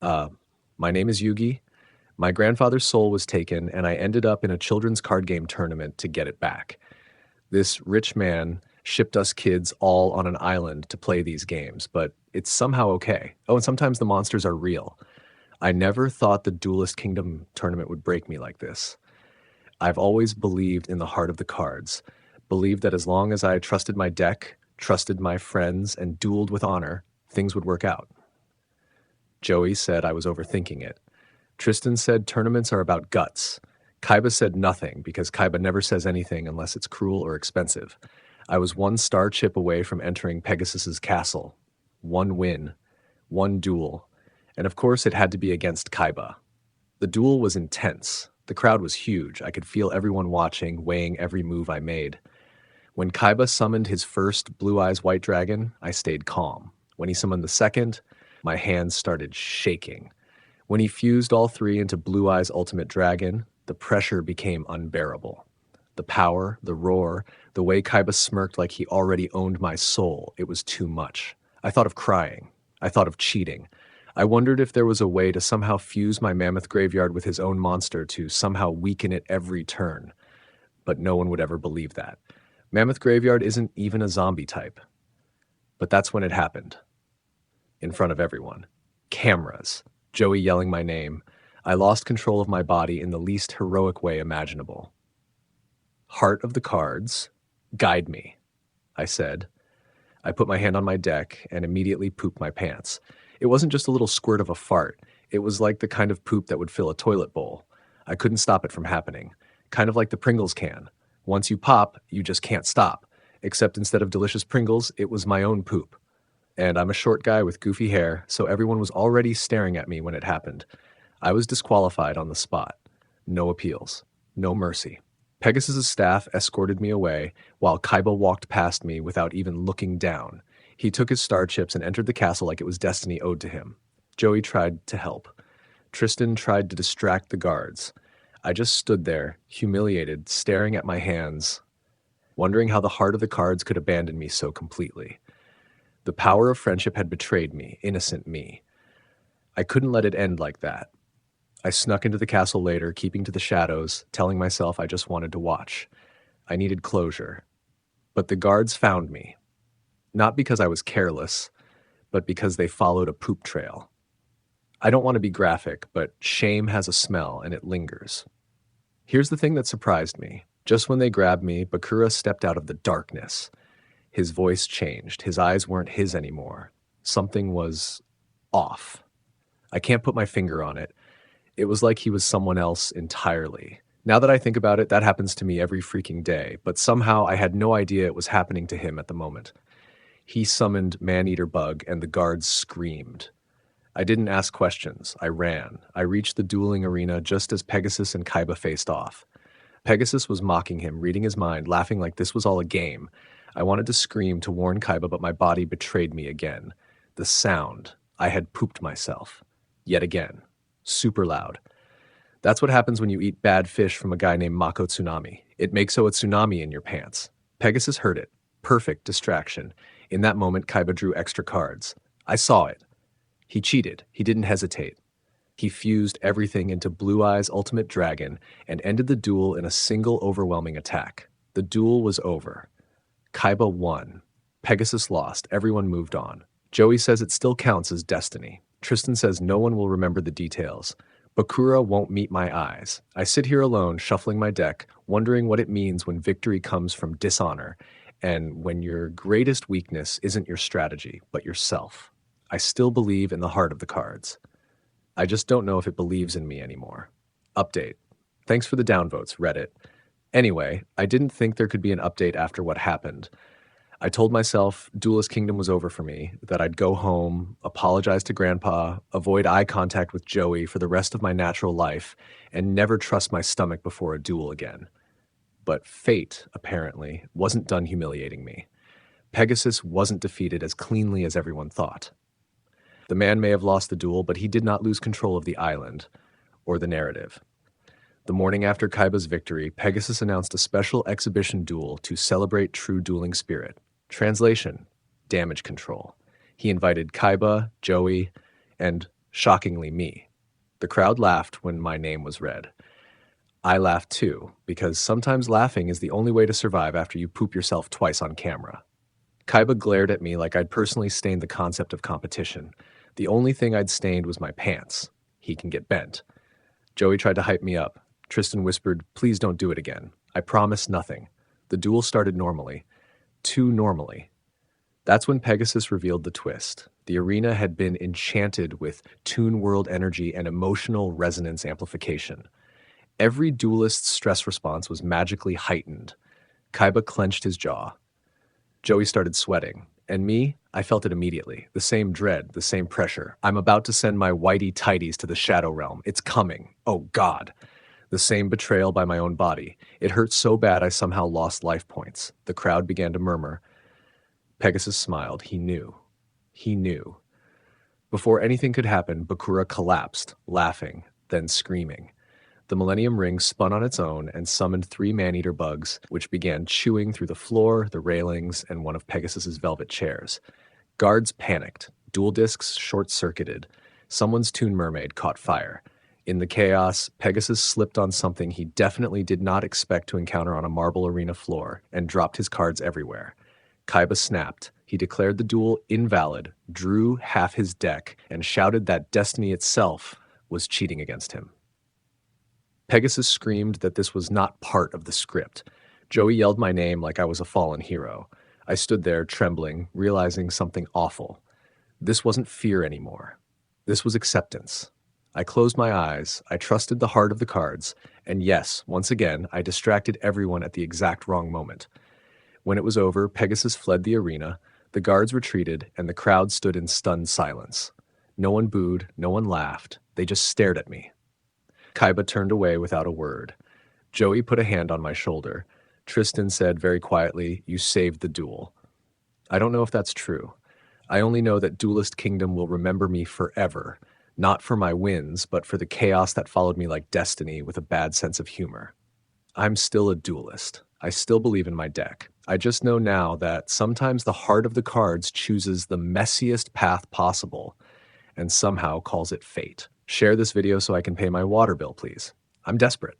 Uh, my name is Yugi. My grandfather's soul was taken, and I ended up in a children's card game tournament to get it back. This rich man shipped us kids all on an island to play these games, but it's somehow okay. Oh, and sometimes the monsters are real. I never thought the Duelist Kingdom tournament would break me like this. I've always believed in the heart of the cards, believed that as long as I trusted my deck, trusted my friends, and dueled with honor, things would work out. Joey said I was overthinking it. Tristan said tournaments are about guts. Kaiba said nothing because Kaiba never says anything unless it's cruel or expensive. I was one star chip away from entering Pegasus's castle. One win. One duel. And of course it had to be against Kaiba. The duel was intense. The crowd was huge. I could feel everyone watching, weighing every move I made. When Kaiba summoned his first Blue Eyes White Dragon, I stayed calm. When he summoned the second, my hands started shaking. When he fused all three into Blue Eyes Ultimate Dragon, the pressure became unbearable. The power, the roar, the way Kaiba smirked like he already owned my soul, it was too much. I thought of crying. I thought of cheating. I wondered if there was a way to somehow fuse my mammoth graveyard with his own monster to somehow weaken it every turn. But no one would ever believe that. Mammoth Graveyard isn't even a zombie type. But that's when it happened. In front of everyone. Cameras. Joey yelling my name. I lost control of my body in the least heroic way imaginable. Heart of the cards, guide me, I said. I put my hand on my deck and immediately pooped my pants. It wasn't just a little squirt of a fart. It was like the kind of poop that would fill a toilet bowl. I couldn't stop it from happening. Kind of like the Pringles can. Once you pop, you just can't stop. Except instead of delicious Pringles, it was my own poop. And I'm a short guy with goofy hair, so everyone was already staring at me when it happened. I was disqualified on the spot. No appeals. No mercy. Pegasus's staff escorted me away, while Kaiba walked past me without even looking down. He took his star chips and entered the castle like it was destiny owed to him. Joey tried to help. Tristan tried to distract the guards. I just stood there, humiliated, staring at my hands, wondering how the heart of the cards could abandon me so completely. The power of friendship had betrayed me, innocent me. I couldn't let it end like that. I snuck into the castle later, keeping to the shadows, telling myself I just wanted to watch. I needed closure. But the guards found me. Not because I was careless, but because they followed a poop trail. I don't want to be graphic, but shame has a smell and it lingers. Here's the thing that surprised me. Just when they grabbed me, Bakura stepped out of the darkness. His voice changed. His eyes weren't his anymore. Something was off. I can't put my finger on it. It was like he was someone else entirely. Now that I think about it, that happens to me every freaking day, but somehow I had no idea it was happening to him at the moment. He summoned Man-Eater Bug, and the guards screamed. I didn't ask questions. I ran. I reached the dueling arena just as Pegasus and Kaiba faced off. Pegasus was mocking him, reading his mind, laughing like this was all a game. I wanted to scream to warn Kaiba, but my body betrayed me again. The sound. I had pooped myself. Yet again. Super loud. That's what happens when you eat bad fish from a guy named Mako Tsunami. It makes a tsunami in your pants. Pegasus heard it. Perfect distraction. In that moment, Kaiba drew extra cards. I saw it. He cheated. He didn't hesitate. He fused everything into Blue Eyes Ultimate Dragon and ended the duel in a single overwhelming attack. The duel was over. Kaiba won. Pegasus lost. Everyone moved on. Joey says it still counts as destiny. Tristan says no one will remember the details. Bakura won't meet my eyes. I sit here alone, shuffling my deck, wondering what it means when victory comes from dishonor, and when your greatest weakness isn't your strategy, but yourself. I still believe in the heart of the cards. I just don't know if it believes in me anymore. Update. Thanks for the downvotes, Reddit. Anyway, I didn't think there could be an update after what happened. I told myself Duelist Kingdom was over for me, that I'd go home, apologize to Grandpa, avoid eye contact with Joey for the rest of my natural life, and never trust my stomach before a duel again. But fate, apparently, wasn't done humiliating me. Pegasus wasn't defeated as cleanly as everyone thought. The man may have lost the duel, but he did not lose control of the island, or the narrative. The morning after Kaiba's victory, Pegasus announced a special exhibition duel to celebrate true dueling spirit. Translation: damage control. He invited Kaiba, Joey, and Shockingly, me. The crowd laughed when my name was read. I laughed too, because sometimes laughing is the only way to survive after you poop yourself twice on camera. Kaiba glared at me like I'd personally stained the concept of competition. The only thing I'd stained was my pants. He can get bent. Joey tried to hype me up. Tristan whispered, "Please don't do it again. I promise nothing." The duel started normally. Too normally. That's when Pegasus revealed the twist. The arena had been enchanted with Toon World energy and emotional resonance amplification. Every duelist's stress response was magically heightened. Kaiba clenched his jaw. Joey started sweating. And me, I felt it immediately. The same dread, the same pressure. I'm about to send my whitey tighties to the Shadow Realm. It's coming. Oh God. The same betrayal by my own body. It hurt so bad I somehow lost life points. The crowd began to murmur. Pegasus smiled. He knew. He knew. Before anything could happen, Bakura collapsed, laughing, then screaming. The Millennium Ring spun on its own and summoned 3 man-eater bugs, which began chewing through the floor, the railings, and one of Pegasus's velvet chairs. Guards panicked. Duel discs short-circuited. Someone's Toon Mermaid caught fire. In the chaos, Pegasus slipped on something he definitely did not expect to encounter on a marble arena floor and dropped his cards everywhere. Kaiba snapped. He declared the duel invalid, drew half his deck, and shouted that destiny itself was cheating against him. Pegasus screamed that this was not part of the script. Joey yelled my name like I was a fallen hero. I stood there trembling, realizing something awful. This wasn't fear anymore. This was acceptance. I closed my eyes, I trusted the heart of the cards, and yes, once again, I distracted everyone at the exact wrong moment. When it was over, Pegasus fled the arena, the guards retreated, and the crowd stood in stunned silence. No one booed, no one laughed, they just stared at me. Kaiba turned away without a word. Joey put a hand on my shoulder. Tristan said very quietly, "You saved the duel." I don't know if that's true. I only know that Duelist Kingdom will remember me forever, not for my wins, but for the chaos that followed me like destiny with a bad sense of humor. I'm still a duelist. I still believe in my deck. I just know now that sometimes the heart of the cards chooses the messiest path possible and somehow calls it fate. Share this video so I can pay my water bill, please. I'm desperate.